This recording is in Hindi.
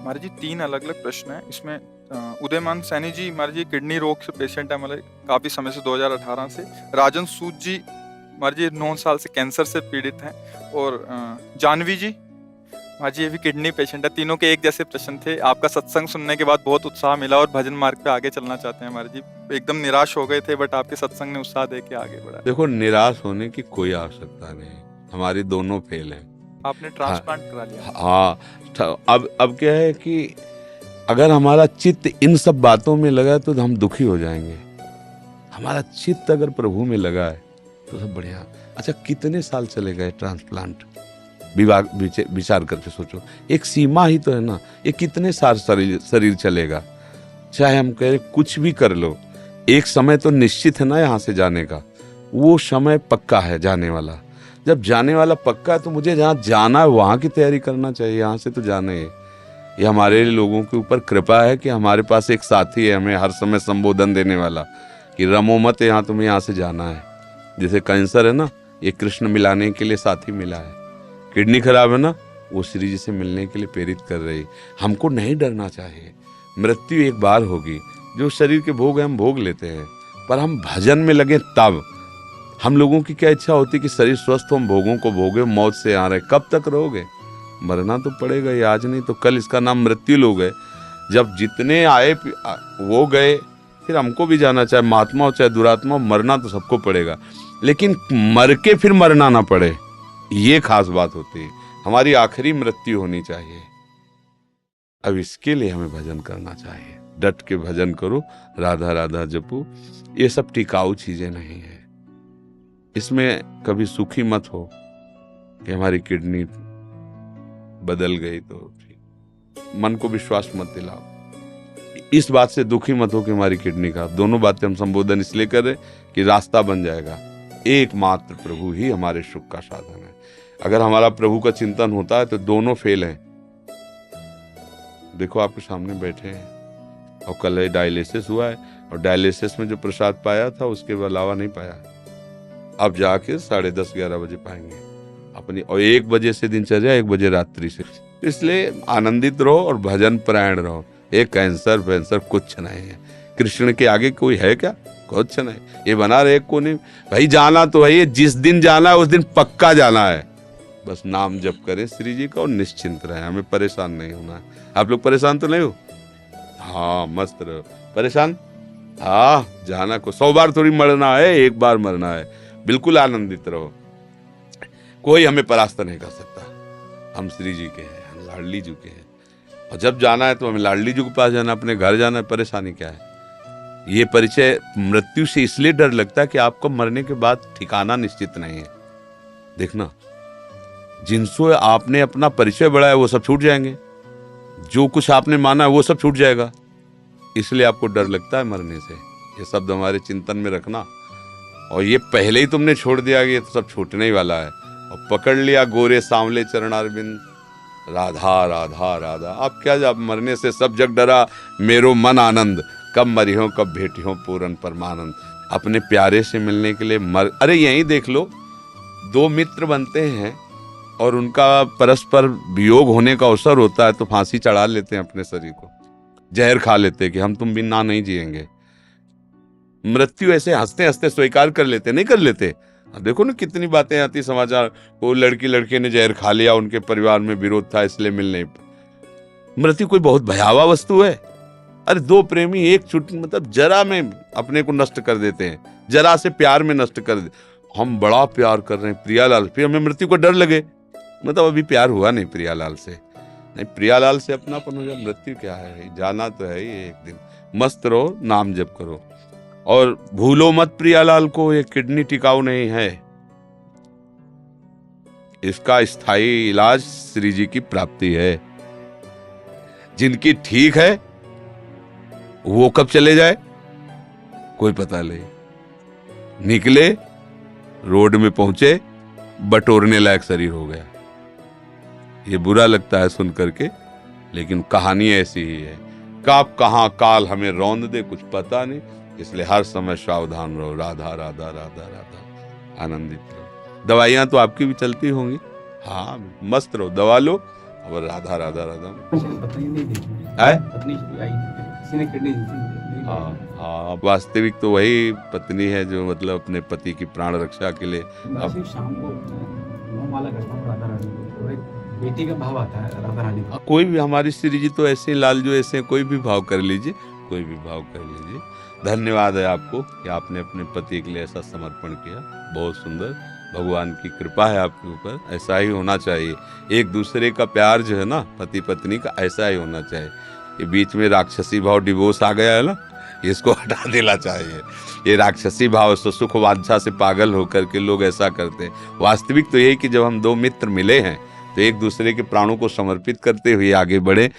महाराज जी 3 अलग-अलग प्रश्न हैं। इसमें उदयमान सैनी जी महाराज जी किडनी रोग से पेशेंट है, मतलब काफ़ी समय से 2018 से। राजन सूद जी महाराज जी 9 साल से कैंसर से पीड़ित हैं। और जानवी जी महाराज जी ये भी किडनी पेशेंट है। तीनों के एक जैसे प्रश्न थे। आपका सत्संग सुनने के बाद बहुत उत्साह मिला और भजन मार्ग पे आगे चलना चाहते हैं महाराज जी। एकदम निराश हो गए थे बट आपके सत्संग ने उत्साह देके आगे बढ़ाया। देखो, निराश होने की कोई आवश्यकता नहीं, हमारी दोनों फेल हैं। आपने ट्रांसप्लांट करा लिया। हाँ, अब क्या है कि अगर हमारा चित्त इन सब बातों में लगा है तो हम दुखी हो जाएंगे। हमारा चित्त अगर प्रभु में लगा है तो सब बढ़िया। अच्छा, कितने साल चले गए ट्रांसप्लांट? विचार करके सोचो, एक सीमा ही तो है ना। ये कितने साल शरीर चलेगा? चाहे हम कह रहे कुछ भी कर लो, एक समय तो निश्चित है ना यहाँ से जाने का। वो समय पक्का है जाने वाला। जब जाने वाला पक्का है तो मुझे जहाँ जाना है वहाँ की तैयारी करना चाहिए। यहाँ से तो जाना ही है। ये हमारे लोगों के ऊपर कृपा है कि हमारे पास एक साथी है हमें हर समय संबोधन देने वाला कि रमो मत, यहाँ तुम्हें यहाँ से जाना है। जैसे कैंसर है ना, ये कृष्ण मिलाने के लिए साथी मिला है। किडनी खराब है ना, वो श्री जी से मिलने के लिए प्रेरित कर रही। हमको नहीं डरना चाहिए। मृत्यु एक बार होगी। जो शरीर के भोग है हम भोग लेते हैं, पर हम भजन में लगे तब। हम लोगों की क्या इच्छा होती है कि शरीर स्वस्थ हो, हम भोगों को भोगे, मौत से आ रहे। कब तक रहोगे? मरना तो पड़ेगा, ये आज नहीं तो कल इसका नाम मृत्यु लोग है। जब जितने आए वो गए, फिर हमको भी जाना, चाहे महात्मा हो चाहे दुरात्मा हो, मरना तो सबको पड़ेगा। लेकिन मर के फिर मरना ना पड़े, ये खास बात होती है। हमारी आखिरी मृत्यु होनी चाहिए। अब इसके लिए हमें भजन करना चाहिए। डट के भजन करो, राधा राधा जपो। ये सब टिकाऊ चीजें नहीं है। इसमें कभी सुखी मत हो कि हमारी किडनी बदल गई तो मन को विश्वास मत दिलाओ। इस बात से दुखी मत हो कि हमारी किडनी का। दोनों बातें हम संबोधन इसलिए कर रहे कि रास्ता बन जाएगा। एकमात्र प्रभु ही हमारे सुख का साधन है। अगर हमारा प्रभु का चिंतन होता है तो दोनों फेल हैं। देखो, आपके सामने बैठे हैं और कल डायलिसिस हुआ है, और डायलिसिस में जो प्रसाद पाया था उसके अलावा नहीं पाया। अब जाके 10:30-11 बजे पाएंगे अपनी। और 1 बजे से दिनचर्या, 1 बजे रात्रि से। इसलिए आनंदित रहो और भजन परायण रहो। एक कैंसर वैंसर कुछ नहीं है। कृष्ण के आगे कोई है क्या? कुछ नहीं। ये बना रहे को नहीं भाई। जाना तो है, जिस दिन जाना है उस दिन पक्का जाना है। बस नाम जप करें श्री जी का और निश्चिंत रहे। हमें परेशान नहीं होना है। आप लोग परेशान तो नहीं हो? हाँ, मस्त रहो। परेशान? हाँ, जाना को 100 बार थोड़ी मरना है, एक बार मरना है। बिल्कुल आनंदित रहो। कोई हमें परास्त नहीं कर सकता। हम श्री जी के हैं, हम लाडली जी के हैं। और जब जाना है तो हमें लाडली जी के पास जाना, अपने घर जाना है। परेशानी क्या है? ये परिचय मृत्यु से इसलिए डर लगता है कि आपको मरने के बाद ठिकाना निश्चित नहीं है। देखना, जिनसे आपने अपना परिचय बढ़ाया वो सब छूट जाएंगे। जो कुछ आपने माना है वो सब छूट जाएगा। इसलिए आपको डर लगता है मरने से। ये शब्द हमारे चिंतन में रखना। और ये पहले ही तुमने छोड़ दिया कि ये तो सब छूटने ही वाला है, और पकड़ लिया गोरे सांवले चरणारविंद, राधा राधा राधा। अब क्या, जब मरने से सब जग डरा, मेरो मन आनंद, कब मरी हो कब भेटी हो पूरन परमानंद। अपने प्यारे से मिलने के लिए अरे यहीं देख लो, 2 मित्र बनते हैं और उनका परस्पर वियोग होने का अवसर होता है तो फांसी चढ़ा लेते हैं अपने शरीर को, जहर खा लेते हैं कि हम तुम बिना नहीं जिएंगे। मृत्यु ऐसे हंसते हंसते स्वीकार कर लेते, नहीं कर लेते। अब देखो ना कितनी बातें आती समाचार, वो लड़के ने जहर खा लिया, उनके परिवार में विरोध था इसलिए मिल नहीं। मृत्यु कोई बहुत भयावह वस्तु है? अरे 2 प्रेमी एक मतलब जरा में अपने को नष्ट कर देते हैं, जरा से प्यार में नष्ट कर दे। हम बड़ा प्यार कर रहे हैं प्रियालाल, फिर हमें मृत्यु को डर लगे। मतलब अभी प्यार हुआ नहीं प्रियालाल से। नहीं, प्रियालाल से अपनापन हो जाए। मृत्यु क्या है? जाना तो है ही एक दिन। मस्त रहो, नाम जप करो और भूलो मत प्रियालाल को। ये किडनी टिकाऊ नहीं है। इसका स्थायी इलाज श्री जी की प्राप्ति है। जिनकी ठीक है वो कब चले जाए कोई पता नहीं। निकले, रोड में पहुंचे, बटोरने लायक शरीर हो गया। ये बुरा लगता है सुन करके, लेकिन कहानी ऐसी ही है। कब कहां काल हमें रौंद दे कुछ पता नहीं। इसलिए हर समय सावधान रहो। राधा राधा राधा राधा, आनंदित रहो। दवाइयां तो आपकी भी चलती होंगी। हाँ, मस्त रहो, दवा लो और राधा राधा राधा पत्नी नहीं दी है। पत्नी आई किसी ने किडनी दी थी हाँ हाँ, वास्तविक तो वही पत्नी है जो मतलब अपने पति की प्राण रक्षा के लिए मैं सिर्फ शाम को मैं माला करता हूँ राधा रानी को, और एक बेटी का भाव आता है राधा रानी का। कोई भी हमारी श्री जी तो ऐसे लाल जो ऐसे कोई भी भाव कर लीजिए, कोई भी भाव कर लीजिए। धन्यवाद है आपको कि आपने अपने पति के लिए ऐसा समर्पण किया, बहुत सुंदर। भगवान की कृपा है आपके ऊपर, ऐसा ही होना चाहिए। एक दूसरे का प्यार जो है ना पति पत्नी का, ऐसा ही होना चाहिए। ये बीच में राक्षसी भाव डिवोर्स आ गया है ना, इसको हटा देना चाहिए। ये राक्षसी भाव सुख वांछा से पागल होकर के लोग ऐसा करते हैं। वास्तविक तो यही कि जब हम दो मित्र मिले हैं तो एक दूसरे के प्राणों को समर्पित करते हुए आगे बढ़े।